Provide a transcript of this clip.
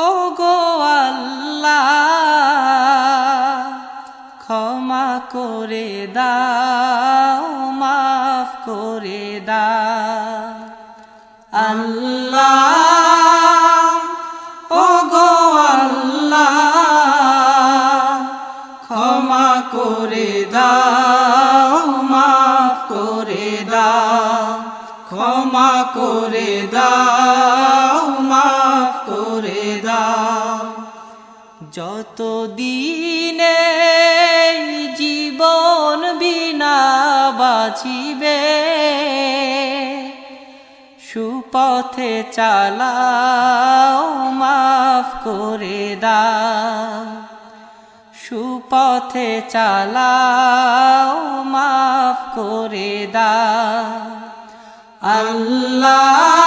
ও গো আল্লাহ ক্ষমা করে দাও মাফ করে দাও আল্লাহ ও গো আল্লাহ ক্ষমা করে দাও মাফ করে দাও ক্ষমা করে দাও মাফ করে দাও যতদিনে জীবন বিনা বাঁচিবে সুপথে চালাও মাফ করে দাও সুপথে চালাও মাফ করে দাও আল্লাহ।